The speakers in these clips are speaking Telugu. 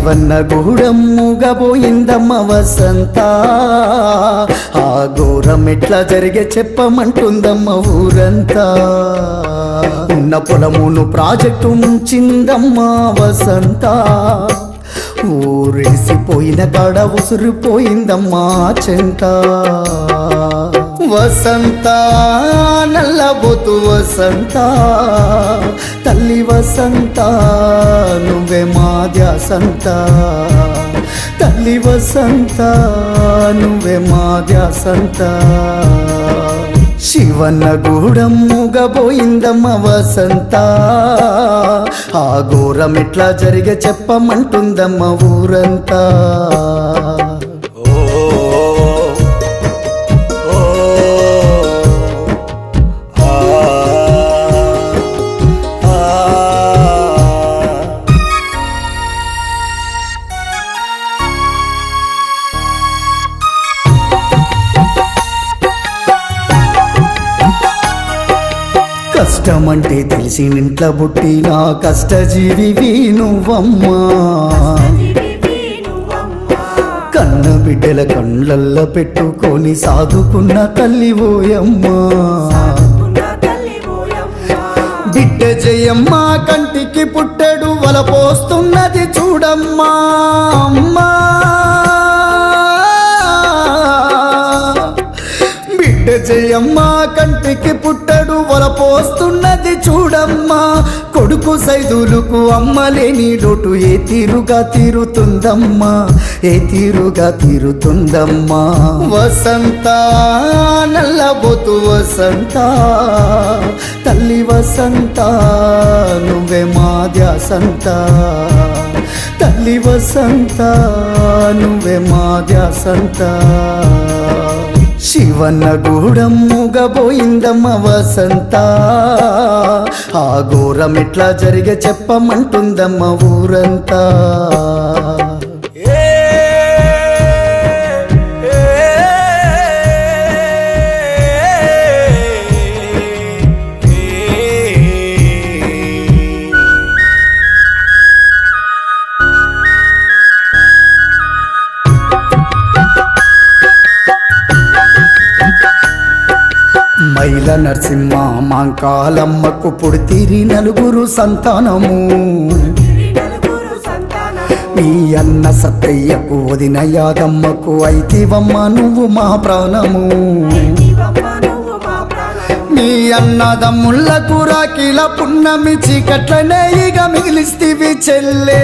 శివన్న గూడెం మూగబోయిందమ్మ వసంత ఆ ఘోరం ఎట్లా జరిగే చెప్పమంటుందమ్మ ఊరంతా ఉన్న పొలమును ప్రాజెక్టు ముంచిందమ్మ వసంత ఊరేసిపోయిన కాడ ఉసురిపోయిందమ్మా చెంత వసంత నల్లబోతు వసంత తల్లి వసంత నువ్వే మా ధ్యాసంత తల్లి వసంత నువ్వే మా ధ్యాసంత శివన్న గూడెం మూగబోయిందమ్మ వసంత ఆ ఘోరం ఎట్లా జరిగే చెప్పమంటుందమ్మ ఊరంతా కష్టమంటే తెలిసి ఇంట్లో పుట్టిన కష్టజీవి నువ్వమ్మా కన్న బిడ్డల కళ్ళల్లో పెట్టుకొని సాదుకున్న తల్లి ఓయమ్మా బిడ్డ జయమ్మ కంటికి పుట్టెడు వలపోస్తున్నది చూడమ్మా అమ్మా బిడ్డ జయమ్మ కంటికి పుట్టడు వలపోస్తున్నది చూడమ్మా కొడుకు సైదులకు అమ్మలేని లోటు ఏ తీరుగా తీరుతుందమ్మా ఏ తీరుగా తీరుతుందమ్మా వసంత నల్లబోతు వసంత తల్లి వసంత నువ్వే మా ధ్యాసంత తల్లి వసంత నువ్వే మా ధ్యాసంత శివన్న గూడెం మూగబోయిందమ్మ వసంత ఆ ఘోరం ఎట్లా జరిగే చెప్పమంటుందమ్మ ఊరంతా మైల నరసింహ మాంకాలమ్మకు పుడితిరి నలుగురు సంతానము మీ అన్న సత్తయ్యకు వదిన యాదమ్మకు అయితివమ్మ నువ్వు మా ప్రాణము మీ అన్నదమ్ముళ్ళకు రాకిల పున్నమి చీకట్లనే ఇక మిగిలిస్తివి చెల్లే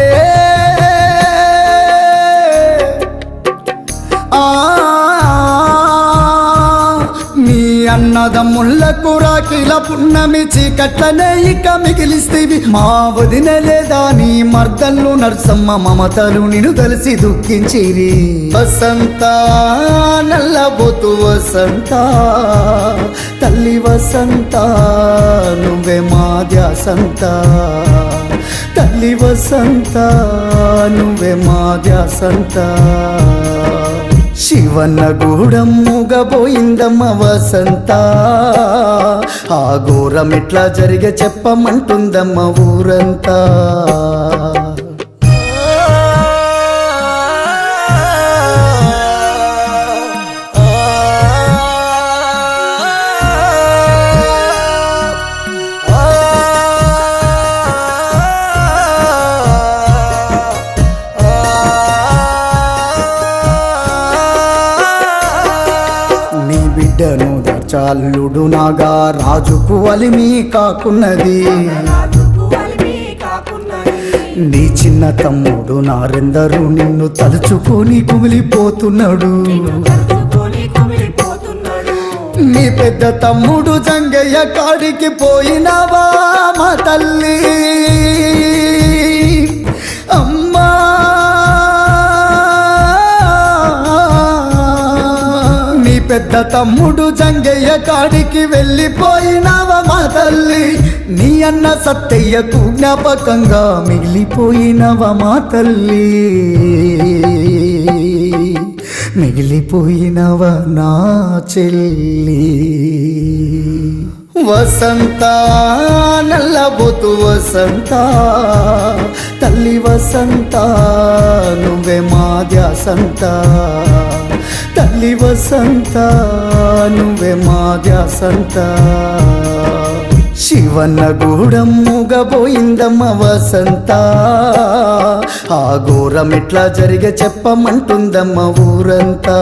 అన్నదమ్ముళ్ళకు రాకిల పున్నమి చీకట్లనే ఇక మిగిలిస్తేవి మా వదిన లేదా నీ మర్దళ్ళు నర్సమ్మ మమతలు నిన్ను కలిసి దుఃఖించిరి వసంత నల్లబోతు వసంత తల్లి వసంత నువ్వే మా ధ్యాసంత తల్లి వసంత నువ్వే మా ధ్యాసంత శివన్న గూడెం మూగబోయిందమ్మ వసంత ఆ ఘోరం ఎట్లా జరిగే చెప్పమంటుందమ్మ ఊరంతా బిడ్డను దర్చాల్లుడు నాగా రాజుకు అలిమి కాకున్నది నీ చిన్న తమ్ముడు నారెందరూ నిన్ను తలుచుకొని కుమిలిపోతున్నాడు నీ పెద్ద తమ్ముడు జంగయ్య కాడికి పోయినావా మా తల్లి అమ్మా పెద్ద తమ్ముడు జంగయ్య కాడికి వెళ్ళిపోయినావా మా తల్లి నీ అన్న సత్తయ్యకు జ్ఞాపకంగా మిగిలిపోయినవా మా తల్లి మిగిలిపోయినవా నా చెల్లి వసంత నల్లబోతు వసంత తల్లి వసంత వసంత నువ్వే మా ధ్యాసంత తల్లి వసంత నువ్వే మా ధ్యాసంత శివన్న గూడం మూగబోయిందమ్మ వసంత ఆ ఘోరం ఎట్లా జరిగే చెప్పమంటుందమ్మ ఊరంతా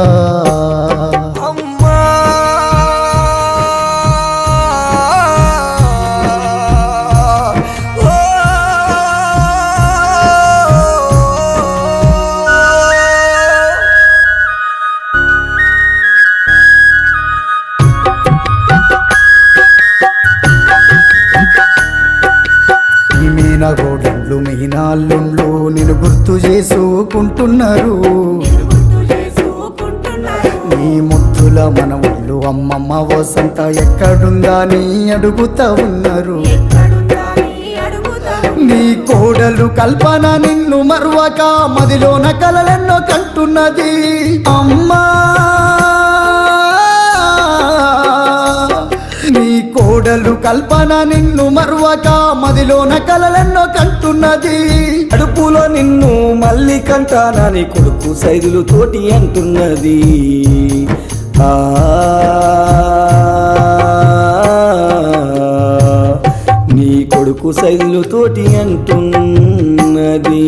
మీనాగోడళ్ళు మీనాళ్ళుండ్లు నేను గుర్తు చేసుకుంటున్నారు నీ ముద్దుల మన ఊళ్ళు అమ్మమ్మ వసంత ఎక్కడుందా నీ అడుగుతా ఉన్నారు నీ కోడలు కల్పన నిన్ను మరువక మదిలోన కలలెన్నో కంటున్నది అమ్మా నీ కోడలు కల్పన నిన్ను మరువక మదిలోన కలలెన్నో కంటున్నది అడుపులో నిన్ను మళ్ళీ కంటానని కొడుకు సైదులు తోటి అంటున్నది నీ కొడుకు సైదులు తోటి అంటున్నది